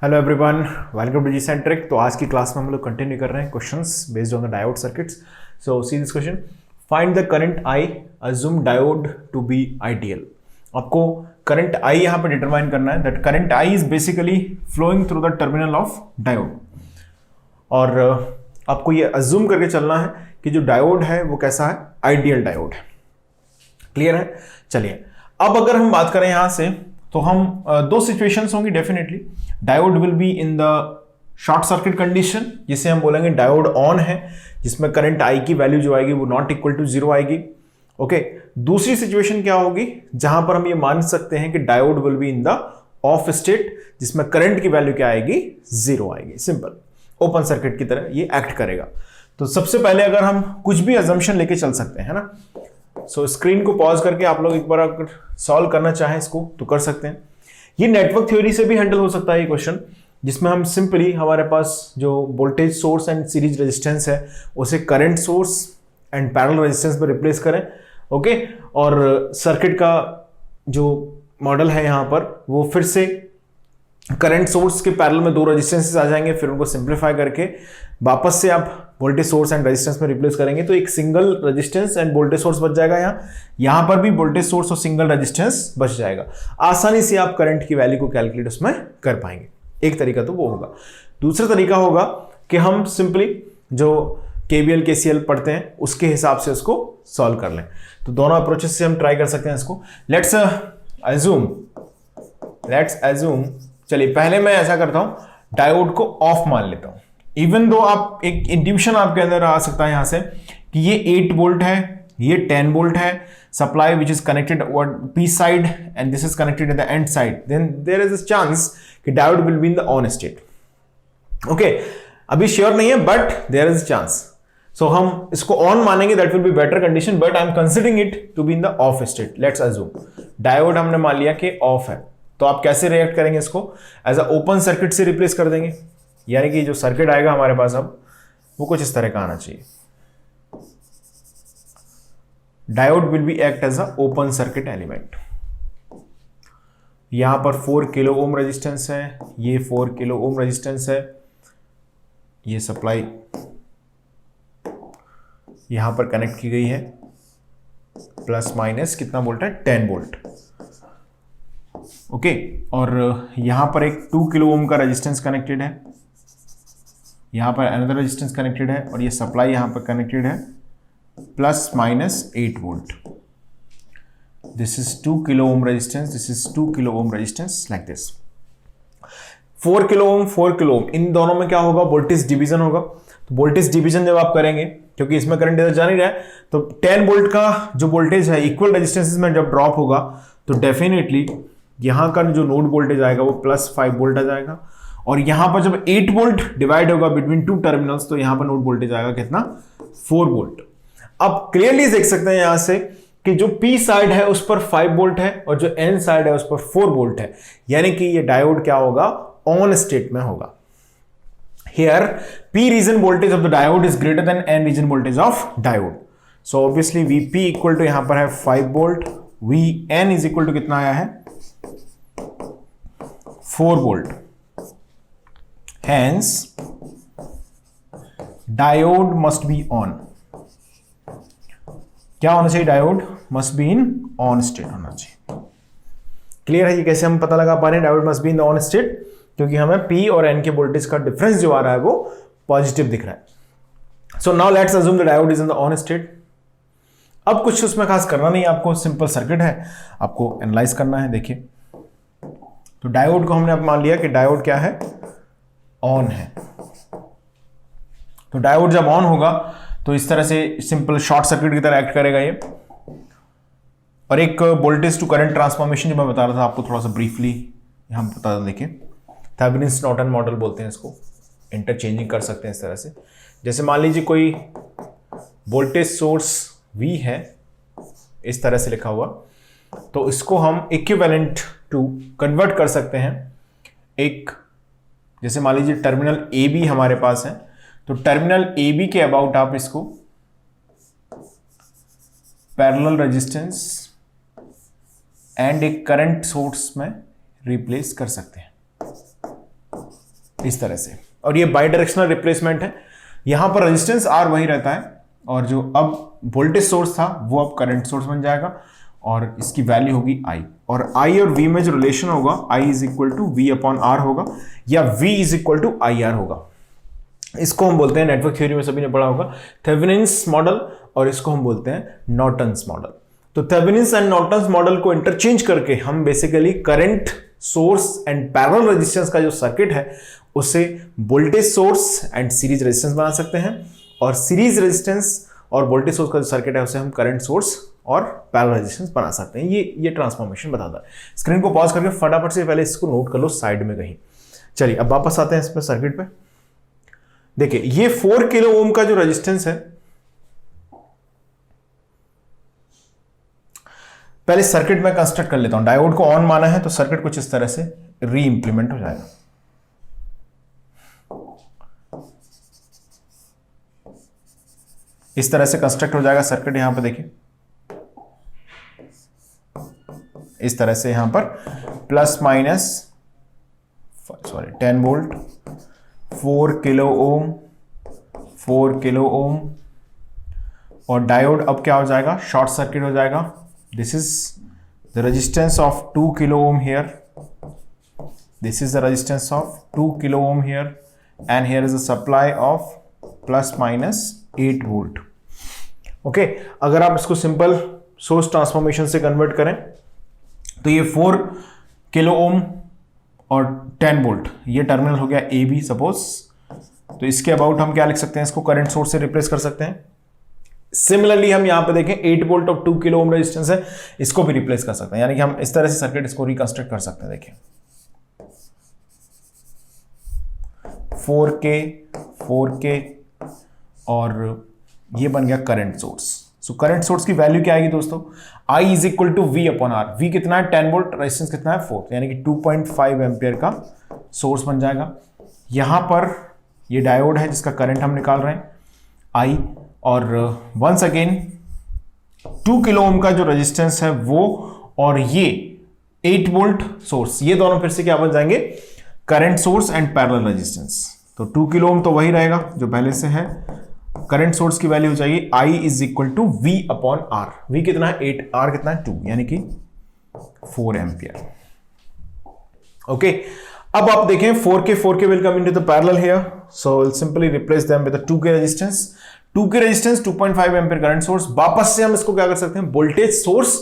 Hello everyone, welcome to G centric. तो आज की क्लास में हम लोग कंटिन्यू कर रहे हैं questions based on the diode circuits. So see this question, find the current I, assume diode to be ideal. आपको करंट आई यहाँ पे डिटरमाइन करना है। That current I is basically flowing through the terminal of diode, और आपको ये assume करके चलना है कि जो डायोड है वो कैसा है, आइडियल डायोड है। क्लियर है? चलिए, अब अगर हम बात करें यहां से तो हम दो सिचुएशंस होंगी definitely. Diode will be in the short circuit condition, जिसे हम बोलेंगे डायोड ऑन है, जिसमें करंट आई की वैल्यू जो आएगी वो नॉट इक्वल टू जीरो आएगी। ओके, दूसरी सिचुएशन क्या होगी, जहां पर हम ये मान सकते हैं कि diode will be in the off state, जिसमें करंट की वैल्यू क्या आएगी, जीरो आएगी। सिंपल, ओपन सर्किट की तरह ये एक्ट करेगा। तो सबसे पहले अगर हम कुछ भी अजम्पशन लेके चल सकते हैं ना, सो स्क्रीन को पॉज करके आप लोग एक बार अगर सॉल्व करना चाहें इसको तो कर सकते हैं। ये नेटवर्क थ्योरी से भी हैंडल हो सकता है ये क्वेश्चन, जिसमें हम सिंपली हमारे पास जो voltage source and series resistance है उसे current source and parallel resistance में रिप्लेस करें। ओके, और सर्किट का जो मॉडल है यहाँ पर वो फिर से करंट सोर्स के पैरेलल में दो रेजिस्टेंसेस आ जाएंगे, फिर उनको सिंप्लीफाई करके वापस से आप वोल्टेज सोर्स एंड रेजिस्टेंस में रिप्लेस करेंगे तो एक single resistance end voltage source बच जाएगा। यहां पर भी वोल्टेज सोर्स और सिंगल रेजिस्टेंस बच जाएगा। आसानी से आप करंट की वैल्यू को कैलकुलेट उसमें कर पाएंगे। एक तरीका तो वो होगा। दूसरा तरीका होगा कि हम सिंपली जो केवीएल केसीएल पढ़ते हैं उसके हिसाब से उसको सॉल्व कर लें। तो दोनों अप्रोचेस से हम ट्राई कर सकते हैं इसको। लेट्स अज्यूम, चलिए पहले मैं ऐसा करता हूं, डायोड को ऑफ मान लेता हूं। इवन दो आप एक इंट्यूशन आपके अंदर आ सकता है यहां से कि ये 8 वोल्ट है, ये 10 वोल्ट है, supply which is connected P side and this is connected at the N side, then there is a chance कि diode will be in the on state. Okay, अभी श्योर नहीं है but there is a chance. So हम इसको on मानेंगे, that will be better condition, but I am considering it to be in the off state. Let's assume diode हमने मान लिया कि ऑफ है, तो आप कैसे रिएक्ट करेंगे, इसको एज अ ओपन सर्किट से रिप्लेस कर देंगे। यानी कि जो सर्किट आएगा हमारे पास अब वो कुछ इस तरह का आना चाहिए। Diode will be act as a open circuit element. यहां पर 4 किलो ओम रेजिस्टेंस है, ये 4 किलो ओम रेजिस्टेंस है, ये सप्लाई यहां पर कनेक्ट की गई है, प्लस माइनस कितना वोल्ट है, 10 वोल्ट। ओके, और यहां पर एक 2 किलो ओम का रेजिस्टेंस कनेक्टेड है, यहां पर अनदर रेजिस्टेंस कनेक्टेड है, और ये सप्लाई यहां पर कनेक्टेड है plus minus 8 volt. This is 2 kilo ohm resistance, this is 2 kilo ohm resistance, like this. 4 kilo ohm 4 kilo ohm, इन दोनों में क्या होगा, वोल्टेज डिवीजन होगा। तो वोल्टेज डिवीजन जब आप करेंगे, क्योंकि इसमें करंट इधर जा नहीं रहा है, तो 10 वोल्ट का जो वोल्टेज है इक्वल रेजिस्टेंसेस में जब ड्रॉप होगा तो डेफिनेटली यहां का जो नोड वोल्टेज आएगा वो प्लस 5 वोल्ट आ जाएगा, और यहां पर जब 8 वोल्ट डिवाइड होगा बिटवीन टू टर्मिनल्स तो यहां पर नोड वोल्टेज आएगा कितना, 4 वोल्ट। अब क्लियरली देख सकते हैं यहां से कि जो पी साइड है उस पर 5 वोल्ट है और जो एन साइड है उस पर 4 वोल्ट है, यानी कि ये डायोड क्या होगा, ऑन स्टेट में होगा। Here P region voltage of the diode is greater than N region voltage of diode. So obviously V P equal to यहां पर है 5 volt, V N is equal to कितना आया है, 4 volt. Hence, diode must be on. क्या होना चाहिए, diode must be in on state होना चाहिए। क्लियर है? ये कैसे हम पता लगा पा रहे हैं diode must be in on state, क्योंकि हमें P और N के वोल्टेज का डिफरेंस जो आ रहा है वो पॉजिटिव दिख रहा है। So now let's assume the diode is in the on state. अब कुछ उसमें खास करना नहीं है आपको, सिंपल सर्किट है, आपको एनालाइज करना है। देखिए, तो डायोड को हमने अब मान लिया कि डायोड क्या है, ऑन है। तो डायोड जब ऑन होगा तो इस तरह से सिंपल शॉर्ट सर्किट की तरह एक्ट करेगा ये। और एक वोल्टेज टू करंट ट्रांसफॉर्मेशन जो मैं बता रहा था आपको, थोड़ा सा ब्रीफली यहां बता दें। देखिए, थेवेनिन्स नॉर्टन मॉडल बोलते हैं इसको, इंटरचेंजिंग कर सकते हैं इस तरह से। जैसे मान लीजिए कोई वोल्टेज सोर्स V है, इस तरह से लिखा हुआ, तो इसको हम इक्विवेलेंट टू कन्वर्ट कर सकते हैं। एक जैसे मान लीजिए टर्मिनल ए बी हमारे पास है, तो टर्मिनल ए बी के अबाउट आप इसको पैरेलल रेजिस्टेंस एंड एक करंट सोर्स में रिप्लेस कर सकते हैं। इस तरह से, और ये बाई डायरेक्शनल रिप्लेसमेंट है। यहां पर रेजिस्टेंस आर वही रहता है, और जो अब वोल्टेज सोर्स था वो अब करंट सोर्स बन जाएगा, और इसकी वैल्यू होगी आई, और आई और वी में जो रिलेशन होगा I is equal to V upon R होगा, या V is equal to I R होगा। इसको हम बोलते हैं, नेटवर्क थ्योरी में सभी ने पढ़ा होगा, थेवेनिन्स मॉडल, और इसको हम बोलते हैं नॉर्टन्स मॉडल। तो थेवेनिन्स एंड नॉर्टन्स मॉडल को इंटरचेंज करके हम basically current source and parallel resistance का जो सर्किट है उसे voltage source and series resistance बना सकते हैं, और सीरीज रेजिस्टेंस और वोल्टेज सोर्स का जो सर्किट है उसे हम करंट सोर्स और पैरेलल रेजिस्टेंस बना सकते हैं। ये ट्रांसफॉर्मेशन बताता है। स्क्रीन को पॉज करके फटाफट से पहले इसको नोट कर लो साइड में कहीं। चलिए अब वापस आते हैं इस पर सर्किट पे। देखिए ये 4 किलो ओम का जो रेजिस्टेंस है, पहले सर्किट में कंस्ट्रक्ट कर लेता हूं। डायोड को ऑन माना है तो सर्किट कुछ इस तरह से री इंप्लीमेंट हो जाएगा। इस तरह से कंस्ट्रक्ट हो जाएगा सर्किट। यहां पर देखिए इस तरह से यहां पर plus minus 10 volt, 4 kilo ohm, 4 kilo ओम, और डायोड अब क्या हो जाएगा, शॉर्ट सर्किट हो जाएगा। This is the resistance of 2 kilo Om here, this is the resistance of 2 kilo Om here, and here is a supply of plus minus 8 volt. Okay, अगर आप इसको सिंपल सोर्स ट्रांसफॉर्मेशन से convert करें तो ये 4 kilo ओम और 10 volt, ये terminal हो गया ए बी सपोज। तो इसके अबाउट हम क्या लिख सकते हैं, इसको करंट सोर्स से रिप्लेस कर सकते हैं। सिमिलरली हम यहां पे देखें 8 वोल्ट और 2 किलो ओम रेजिस्टेंस है, इसको भी रिप्लेस कर सकते हैं, यानी कि हम इस तरह से सर्किट इसको रिकंस्ट्रक्ट कर सकते हैं। देखिए 4K और ये बन गया current source. So current source की वैल्यू क्या आएगी दोस्तों, I is equal to V upon R. V कितना है 10 वोल्ट, रेजिस्टेंस कितना है 4, यानी कि 2.5 एम्पियर का सोर्स बन जाएगा। यहां पर ये डायोड है जिसका करंट हम निकाल रहे हैं I, और वंस अगेन 2 किलो ओम का जो रेजिस्टेंस है वो, और ये 8 वोल्ट सोर्स, ये दोनों फिर से क्या बन जाएंगे, current source and parallel resistance. तो 2 किलो ओम तो वही रहेगा जो पहले से है, करंट सोर्स की वैल्यू हो जाएगी I is equal to V upon R. V कितना है 8, आर कितना है 2, यानी कि 4 एम्पियर। ओके, अब आप देखें 4K will come into the parallel here, so will simply replace them with the 2K resistance. 2K resistance, 2.5 ampere current source, वापस से हम इसको क्या कर सकते हैं, वोल्टेज सोर्स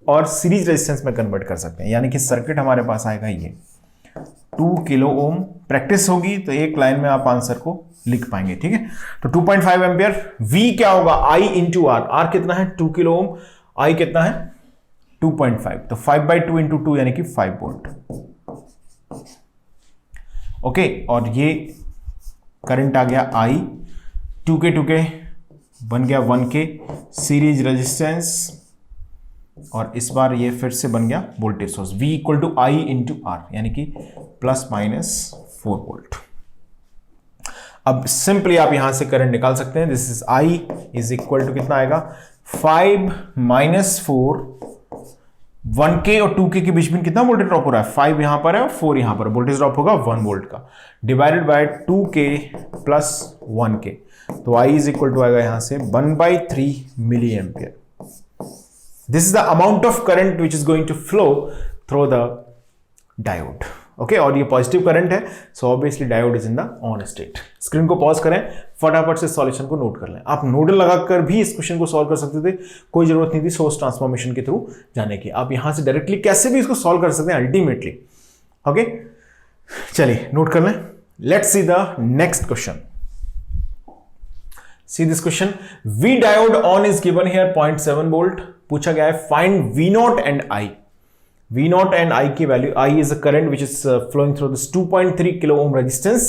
और सीरीज रेजिस्टेंस में कन्वर्ट कर सकते हैं, यानी कि सर्किट हमारे पास आएगा ये 2 किलो ओम। प्रैक्टिस होगी तो एक लाइन में आप आंसर को लिख पाएंगे, ठीक है। तो 2.5 एम्पियर, V क्या होगा I इंटू आर। आर कितना है 2 किलो ओम, I कितना है 2.5, तो 5/2 इंटू 2 यानी कि 5 वोल्ट। ओके, और ये करंट आ गया I, 2K बन गया 1K सीरीज रेजिस्टेंस, और इस बार ये फिर से बन गया voltage source V equal to I into R, यानी कि प्लस माइनस 4 वोल्ट। अब सिंपली आप यहां से करंट निकाल सकते हैं। This is I is equal to कितना आएगा, 5 माइनस 4, 1K और 2K के बीच में कितना वोल्टेज ड्रॉप हो रहा है, 5 यहां पर है और 4 यहां पर, वोल्टेज ड्रॉप होगा 1 वोल्ट का, divided by 2K plus 1K। तो I इज इक्वल टू आएगा यहां से 1/3 milliampere. This is the amount of current which is going to flow through the diode. Okay, और ये पॉजिटिव करंट है, so obviously diode is in the on state. Screen को pause करें, फटाफट से सॉल्यूशन को नोट कर लें। आप नोडल लगाकर भी इस क्वेश्चन को सॉल्व कर सकते थे, कोई जरूरत नहीं थी सोर्स ट्रांसफॉर्मेशन के थ्रू जाने की। आप यहां से डायरेक्टली कैसे भी इसको सॉल्व कर सकते हैं अल्टीमेटली। ओके, चलिए नोट कर लें। Let's see the next question. C this question, V diode on is given here 0.7 volt. पूछा गया है find V0 and I। V0 and I की value, I is a current which is flowing through this 2.3 kilo ohm resistance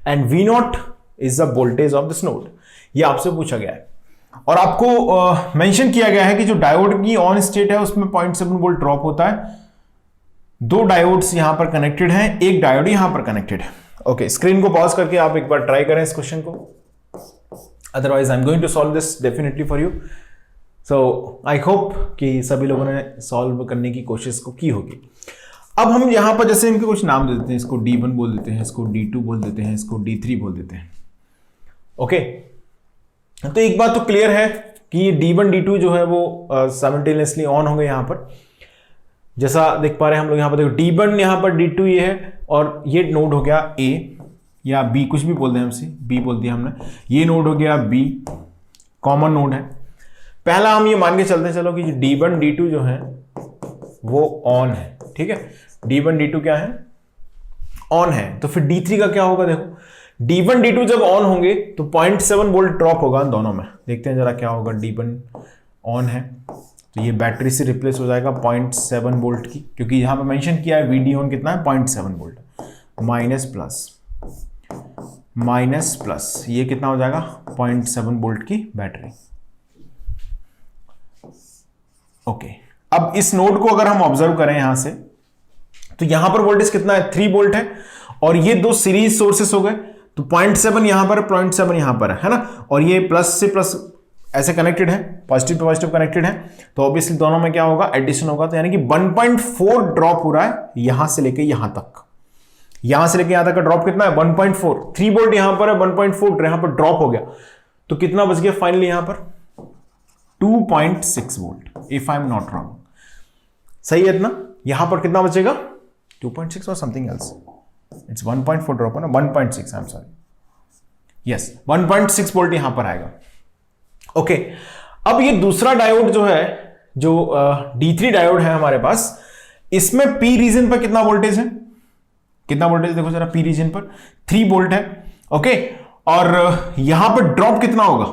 and V0 is the voltage of this node। ये आपसे पूछा गया है, और आपको मेंशन किया गया है कि जो डायोड की ऑन स्टेट है उसमें 0.7 वोल्ट ड्रॉप होता है। 2 डायोड्स यहां पर कनेक्टेड हैं, एक डायोड यहां पर कनेक्टेड है। ओके, स्क्रीन को पॉज करके आप एक बार ट्राई करें इस क्वेश्चन को, otherwise I am going to solve this definitely for you. So I hope कि सभी लोगों ने सॉल्व करने की कोशिश को की होगी। अब हम यहां पर जैसे इनके कुछ नाम दे देते हैं, इसको D1 बोल देते हैं, इसको D2 बोल देते हैं, इसको D3 बोल देते हैं। ओके, तो एक बात तो क्लियर है कि ये D1 D2 जो है वो साइमल्टेनियसली ऑन होंगे यहां पर, जैसा देख पा रहे हैं हम लोग यहां पर। देखो D1 यहां पर, D2 ये है, और ये नोड हो गया A या B, कुछ भी बोल दें हमसे, B बोल दिया हमने। ये नोड हो गया B, कॉमन नोड है। पहला हम ये मान के चलते हैं चलो कि D1 D2 जो है वो ऑन है, ठीक है। D1 D2 क्या है, ऑन है। तो फिर D3 का क्या होगा, देखो D1 D2 जब ऑन होंगे तो 0.7 वोल्ट ड्रॉप होगा दोनों में। देखते हैं जरा क्या होगा। D1 ऑन है तो ये बैटरी से रिप्लेस हो जाएगा 0.7 वोल्ट की, क्योंकि यहां पे मेंशन किया है VD ऑन कितना है, 0.7 वोल्ट। माइनस प्लस ये कितना हो जाएगा, 0.7 वोल्ट की बैटरी। ओके, अब इस नोड को अगर हम ऑब्जर्व करें यहां से, तो यहां पर वोल्टेज कितना है, 3 वोल्ट है, और ये दो सीरीज सोर्सेस हो गए, तो 0.7 यहां पर, 0.7 यहां पर है ना, और ये प्लस से प्लस ऐसे कनेक्टेड है, पॉजिटिव टू पॉजिटिव कनेक्टेड है, तो ऑब्वियसली दोनों में क्या होगा, एडिशन होगा। तो यानी कि 1.4 ड्रॉप हो रहा है यहां से लेके यहां तक। यहां से लेके यहां तक का ड्रॉप कितना है, 1.4। 3 वोल्ट यहां पर है, 1.4 यहां पर ड्रॉप हो गया, तो कितना बच गया फाइनली यहां पर, 2.6 volt, if I am not wrong. सही है इतना। यहां पर कितना बचेगा, 2.6 और समथिंग एल्स, इट्स 1.4 ड्रॉप है ना, 1.6, I am sorry, yes 1.6 volt यहां पर आएगा। ओके, अब ये दूसरा डायोड जो है, जो D3 डायोड है हमारे पास, इसमें P रीजन पर कितना वोल्टेज है, कितना वोल्टेज देखो जरा, P रीजन पर 3 वोल्ट है। ओके, और यहां पर ड्रॉप कितना होगा,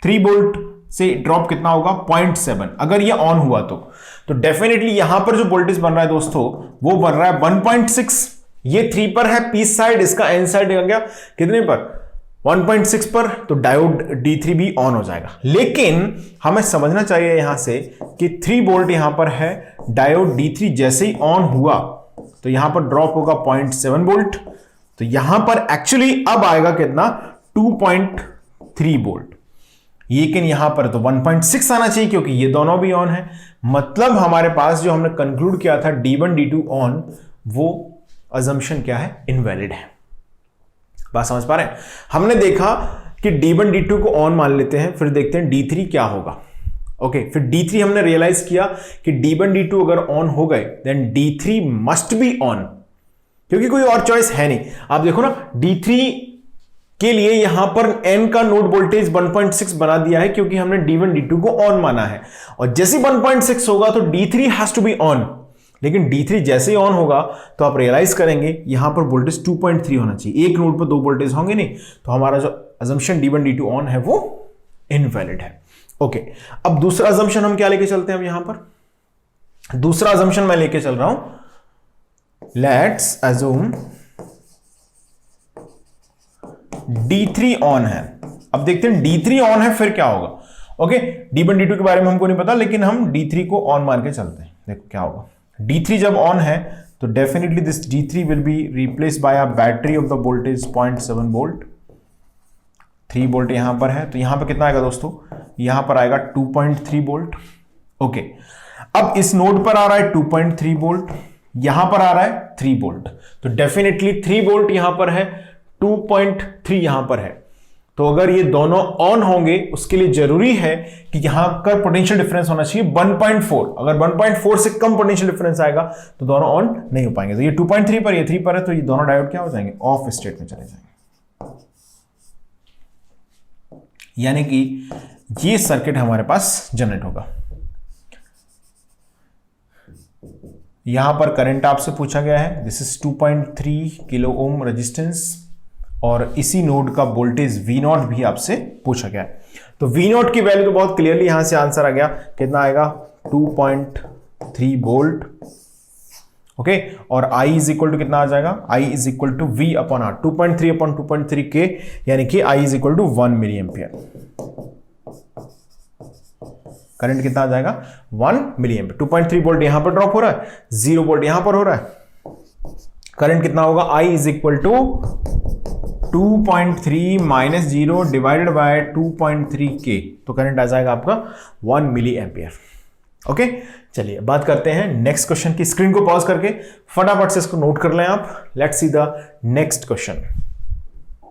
3 वोल्ट से ड्रॉप कितना होगा, 0.7। अगर ये ऑन हुआ तो डेफिनेटली यहां पर जो वोल्टेज बन रहा है दोस्तों, वो बन रहा है 1.6। ये 3 पर है P साइड, इसका N साइड आ गया कितने पर, 1.6 पर, तो डायोड D3 भी ऑन हो जाएगा। लेकिन हमें समझना चाहिए यहां से कि 3 वोल्ट यहां पर है, डायोड D3 जैसे ही ऑन हुआ तो यहां पर ड्रॉप होगा 0.7 वोल्ट, तो यहां पर एक्चुअली अब आएगा कितना, 2.3 वोल्ट। लेकिन यहां पर तो 1.6 आना चाहिए, क्योंकि ये दोनों भी ऑन है। मतलब हमारे पास जो हमने कंक्लूड किया था D1 D2 ऑन, वो अजम्पशन क्या है, इनवैलिड है। बात समझ पा रहे हैं। हमने देखा कि D1 D2 को ऑन मान लेते हैं, फिर देखते हैं D3 क्या होगा। ओके, फिर D3 हमने रियलाइज किया कि D1 D2 अगर ऑन हो गए then D3 must be on, क्योंकि कोई और चॉइस है नहीं। आप देखो ना, D3 के लिए यहां पर N का नोड वोल्टेज 1.6 बना दिया है, क्योंकि हमने D1 D2 को ऑन माना है, और जैसे 1.6 होगा तो D3 has to be on. लेकिन D3 जैसे ही ऑन होगा तो आप रियलाइज करेंगे यहां पर वोल्टेज 2.3 होना चाहिए। एक नोड पर 2 वोल्टेज होंगे नहीं, तो हमारा जो अजम्पशन D1 D2 ऑन है वो इनवैलिड है। ओके, अब दूसरा अजम्पशन हम क्या लेके चलते हैं, अब यहां पर दूसरा अजम्पशन मैं लेके चल रहा हूं, लेट्स अज्यूम D3 ऑन है। अब देखते हैं D3 ऑन है फिर क्या होगा। ओके, D1 D2 के बारे में हमको नहीं पता, लेकिन हम D3 को ऑन मान के चलते हैं। देखो क्या होगा, D3 जब ऑन है तो definitely this D3 will be replaced by a battery of the voltage 0.7 volt. 3 volt यहां पर है, तो यहां पर कितना आएगा दोस्तों, यहां पर आएगा 2.3 वोल्ट। ओके, अब इस नोड पर आ रहा है 2.3 वोल्ट, यहां पर आ रहा है 3 वोल्ट, तो डेफिनेटली 3 वोल्ट यहां पर है, 2.3 यहां पर है। तो अगर ये दोनों ऑन होंगे, उसके लिए जरूरी है कि यहां का पोटेंशियल डिफरेंस होना चाहिए 1.4। अगर 1.4 से कम पोटेंशियल डिफरेंस आएगा तो दोनों ऑन नहीं हो पाएंगे। तो ये 2.3 पर, ये 3 पर है, तो ये दोनों डायोड क्या हो जाएंगे, ऑफ स्टेट में चले जाएंगे। यानी कि ये सर्किट हमारे पास जनरेट होगा। यहां पर करंट आपसे पूछा गया है, this is 2.3 kilo ohm resistance, और इसी नोड का वोल्टेज V0 भी आपसे पूछा गया है। तो V0 की वैल्यू तो बहुत क्लियरली यहां से आंसर आ गया, कितना आएगा, 2.3 वोल्ट। ओके, और I इज इक्वल टू कितना आ जाएगा, I is equal to V upon R, 2.3 upon 2.3 के, यानी कि I is equal to 1 milli ampere. Current कितना आ जाएगा, 1 मिली एम्पियर। 2.3 वोल्ट यहां पर ड्रॉप हो रहा है, 0 वोल्ट यहां पर हो रहा है, करंट कितना होगा, I is equal to 2.3 minus 0 divided by 2.3 के, तो करंट आ जाएगा आपका 1 मिली एम्पियर। ओके, चलिए बात करते हैं नेक्स्ट क्वेश्चन की। स्क्रीन को पॉज करके फटाफट से इसको नोट कर लें आप। Let's see the next question.